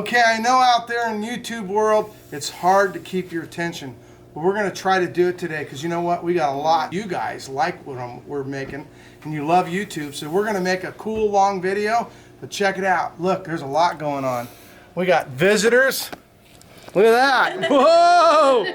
Okay, I know out there in YouTube world, it's hard to keep your attention. But we're going to try to do it today because you know what? We got a lot. You guys like what we're making and you love YouTube. So we're going to make a cool long video. But check it out. Look, there's a lot going on. We got visitors. Look at that. Whoa!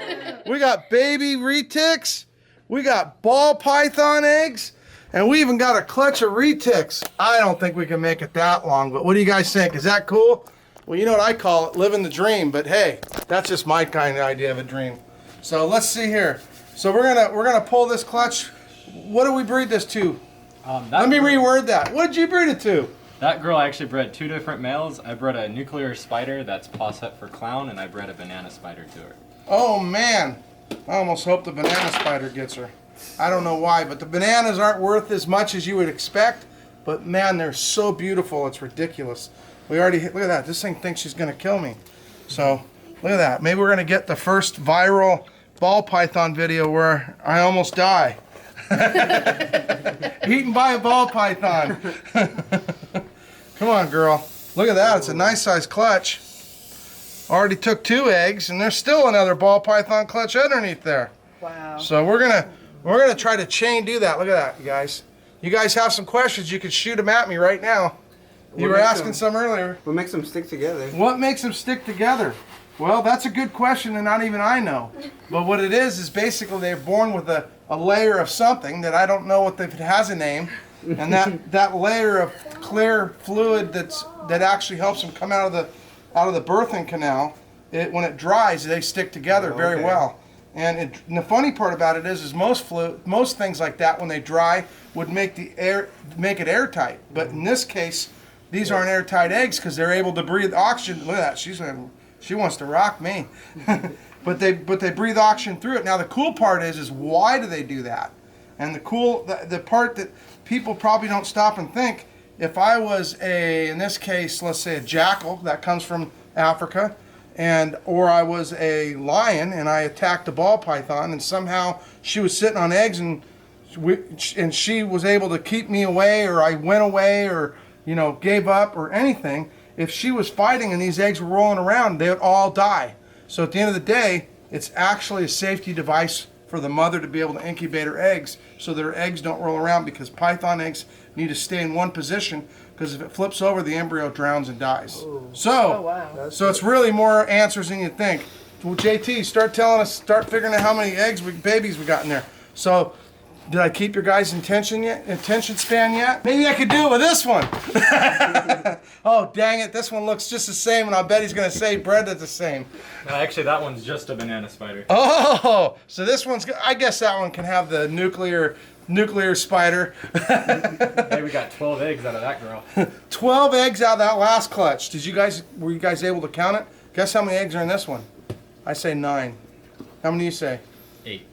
We got baby retics. We got ball python eggs. And we even got a clutch of retics. I don't think we can make it that long, but what do you guys think? Is that cool? Well, you know what I call it, living the dream. But hey, that's just my kind of idea of a dream. So let's see here. So we're gonna pull this clutch. What do we breed this to? Let me reword that. What did you breed it to? That girl actually bred 2 different males. I bred a nuclear spider that's paw set for clown, and I bred a banana spider to her. Oh man, I almost hope the banana spider gets her. I don't know why, but the bananas aren't worth as much as you would expect. But man, they're so beautiful, it's ridiculous. We already hit, look at that. This thing thinks she's gonna kill me. So look at that. Maybe we're gonna get the first viral ball python video where I almost die. Eaten by a ball python. Come on, girl. Look at that. It's a nice sized clutch. Already took 2 eggs, and there's still another ball python clutch underneath there. Wow. So we're gonna try to chain do that. Look at that, you guys. You guys have some questions, you can shoot them at me right now. You were asking some earlier. What makes them stick together? What makes them stick together? Well, that's a good question, and not even I know. But what it is basically they're born with a layer of something that I don't know if it has a name, and that layer of clear fluid that actually helps them come out of the birthing canal. When it dries, they stick together very well. And the funny part about it is most things like that when they dry would make it airtight. But in this case, these aren't airtight eggs because they're able to breathe oxygen. Look at that, she wants to rock me. but they breathe oxygen through it. Now the cool part is why do they do that? And the part that people probably don't stop and think, if I was in this case, let's say a jackal that comes from Africa, or I was a lion and I attacked a ball python and somehow she was sitting on eggs and she was able to keep me away, or I went away, or gave up or anything. If she was fighting and these eggs were rolling around, they would all die. So at the end of the day, it's actually a safety device for the mother to be able to incubate her eggs so that her eggs don't roll around, because python eggs need to stay in one position, because if it flips over, the embryo drowns and dies. Ooh. So, oh, wow. So it's really more answers than you think. Well, JT, start figuring out how many babies we got in there. So, did I keep your guys' attention span yet? Maybe I could do it with this one. Oh, dang it. This one looks just the same, and I bet he's going to say bred it the same. No, actually, that one's just a banana spider. Oh, so this one's, I guess that one can have the nuclear spider. Hey, we got 12 eggs out of that girl. 12 eggs out of that last clutch. Were you guys able to count it? Guess how many eggs are in this one? I say 9. How many do you say? 8.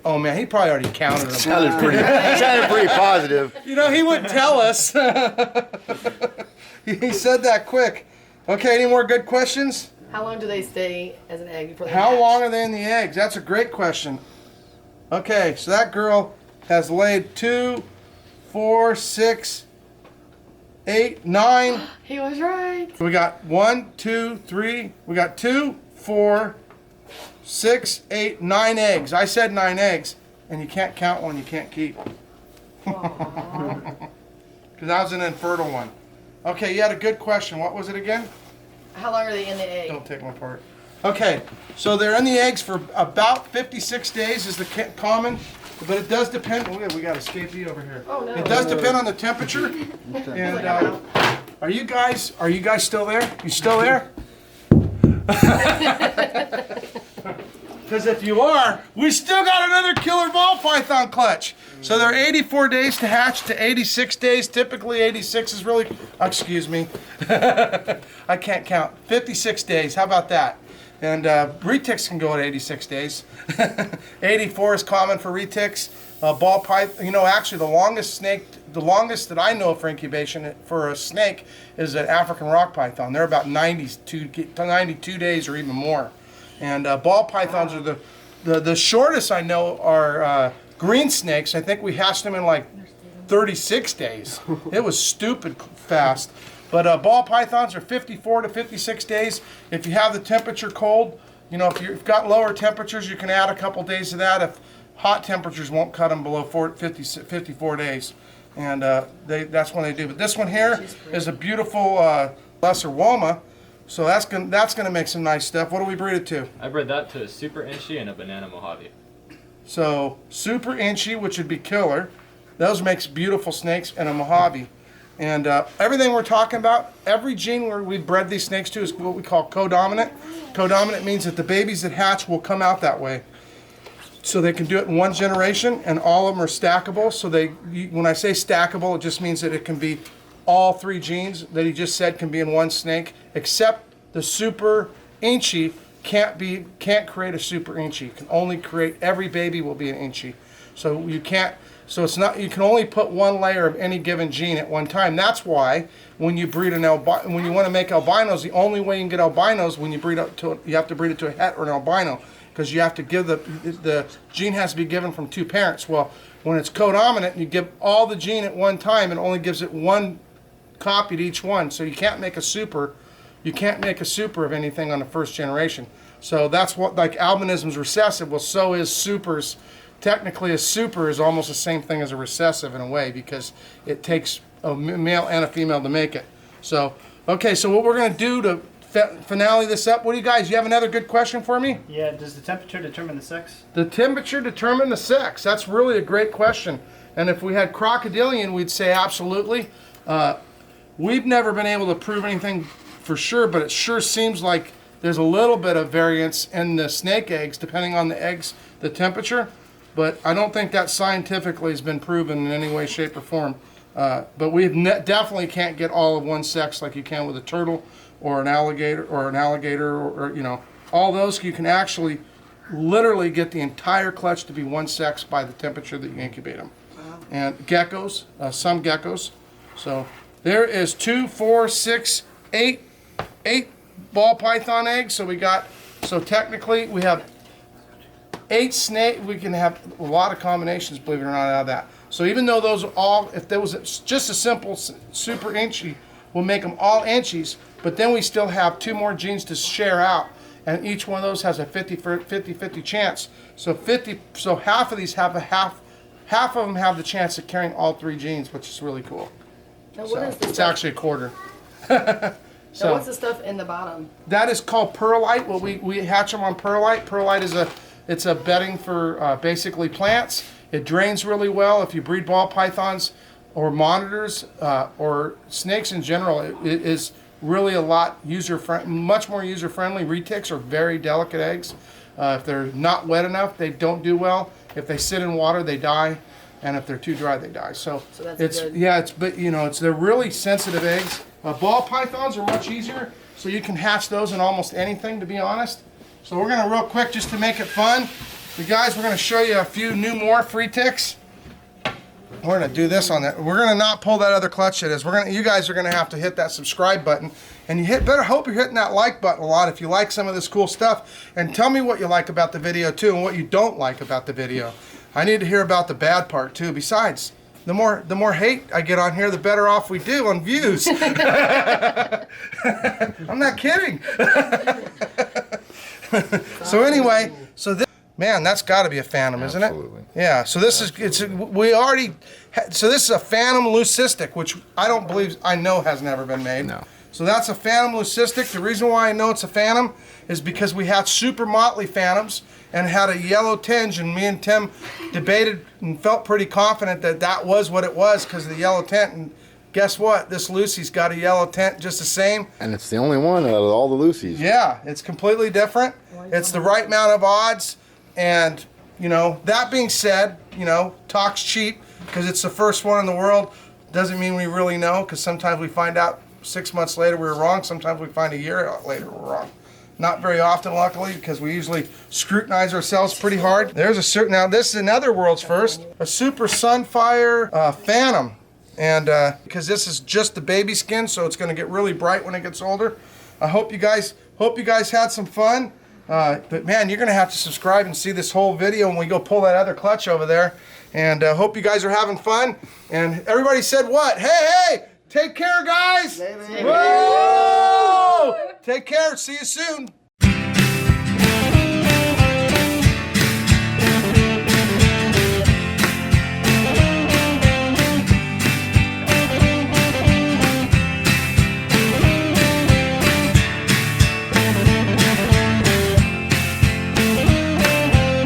Oh man, he probably already counted them. Sounded pretty positive. He wouldn't tell us. He said that quick. Okay, any more good questions? How long do they stay as an egg before they How hatch? long are they in the eggs? That's a great question. Okay, so that girl has laid 2, 4, 6, 8, 9. He was right. We got 1, 2, 3. We got 2, 4, 6, 8, 9 eggs. I said 9 eggs, and you can't count one you can't keep. Because that was an infertile one. Okay, you had a good question. What was it again? How long are they in the egg? Don't take my part. Okay, so they're in the eggs for about 56 days is the common, but it does depend. Oh, yeah, we got escapee over here. Oh, no. It does depend on the temperature. And are you guys still there? You still there? Because if you are, we still got another killer ball python clutch. So they're 84 days to hatch to 86 days. Typically 86 is really, excuse me, I can't count. 56 days, how about that? And retics can go at 86 days. 84 is common for retics. Ball python, actually the longest that I know for incubation for a snake is an African rock python. They're about 92 days or even more. And ball pythons are the shortest I know are green snakes. I think we hatched them in like 36 days. It was stupid fast. But ball pythons are 54 to 56 days. If you have the temperature cold, you know, if you've got lower temperatures, you can add a couple days of that. If hot temperatures won't cut them below 54 days. And that's when they do. But this one here is a beautiful lesser Woma. So that's gonna make some nice stuff. What do we breed it to? I bred that to a Super Inchy and a Banana Mojave. So Super Inchy, which would be killer. Those makes beautiful snakes, and a Mojave. And everything we're talking about, every gene where we bred these snakes to is what we call codominant. Codominant means that the babies that hatch will come out that way. So they can do it in one generation, and all of them are stackable. So when I say stackable, it just means that it can be all 3 genes that he just said can be in one snake, except the Super Inchy can't create a Super Inchy. You can only create, every baby will be an Inchy. So you can't, so it's not, you can only put one layer of any given gene at one time. That's why when you breed when you want to make albinos, the only way you can get albinos when you breed up to, you have to breed it to a het or an albino, because you have to give the gene has to be given from 2 parents. Well, when it's codominant, you give all the gene at one time, it only gives it one copy to each one. So you can't make a super. You can't make a super of anything on the first generation. So that's what, like albinism's recessive. Well, so is supers. Technically, a super is almost the same thing as a recessive in a way, because it takes a male and a female to make it. So, okay, so what we're going to do to finale this up, what do you have another good question for me? Yeah, does the temperature determine the sex? The temperature determine the sex. That's really a great question. And if we had crocodilian, we'd say absolutely. We've never been able to prove anything for sure, but it sure seems like there's a little bit of variance in the snake eggs, depending on the eggs, the temperature. But I don't think that scientifically has been proven in any way, shape, or form. But we definitely can't get all of one sex like you can with a turtle or an alligator, or you know, all those. You can actually literally get the entire clutch to be one sex by the temperature that you incubate them. Wow. And geckos, some geckos. So there is 2, 4, 6, 8 ball python eggs. So technically we have 8 snake. We can have a lot of combinations, believe it or not, out of that. So even though those are all, if there was just a simple Super Inchy, we'll make them all Inchies, but then we still have 2 more genes to share out, and each one of those has a 50-50 chance. So half of these have half of them have the chance of carrying all 3 genes, which is really cool. Now what is the it's stuff? actually a quarter. So what's the stuff in the bottom? That is called perlite. Well, we hatch them on perlite. Perlite is it's a bedding for basically plants. It drains really well. If you breed ball pythons or monitors or snakes in general, it is really a lot much more user-friendly. Retics are very delicate eggs. If they're not wet enough, they don't do well. If they sit in water, they die, and if they're too dry, they die. So that's good. but you know, they're really sensitive eggs. Ball pythons are much easier, so you can hatch those in almost anything, to be honest. So we're gonna real quick, just to make it fun, you guys, we're gonna show you a few new more free ticks. We're gonna do this on that. We're gonna not pull that other clutch it is. You guys are gonna have to hit that subscribe button, and better hope you're hitting that like button a lot if you like some of this cool stuff. And tell me what you like about the video too, and what you don't like about the video. I need to hear about the bad part too. Besides, the more hate I get on here, the better off we do on views. I'm not kidding. So anyway, man, that's got to be a phantom, isn't it? Absolutely. Yeah. So this is so this is a phantom leucistic, which I know has never been made. No. So that's a phantom leucistic. The reason why I know it's a phantom is because we had super motley phantoms and had a yellow tinge, and me and Tim debated and felt pretty confident that that was what it was because of the yellow tint. And guess what? This Lucy's got a yellow tint just the same. And it's the only one out of all the Lucy's. Yeah, it's completely different. It's the right amount of odds. And, you know, that being said, you know, talk's cheap because it's the first one in the world. Doesn't mean we really know, because sometimes we find out 6 months later we were wrong. Sometimes we find a year later we're wrong. Not very often, luckily, because we usually scrutinize ourselves pretty hard. Now this is another world's first, a Super Sunfire Phantom. And because this is just the baby skin, so it's going to get really bright when it gets older. I hope you guys had some fun. But man, you're going to have to subscribe and see this whole video when we go pull that other clutch over there. And hope you guys are having fun. And everybody said what? Hey, Take care, guys. Take Whoa! Take care. See you soon.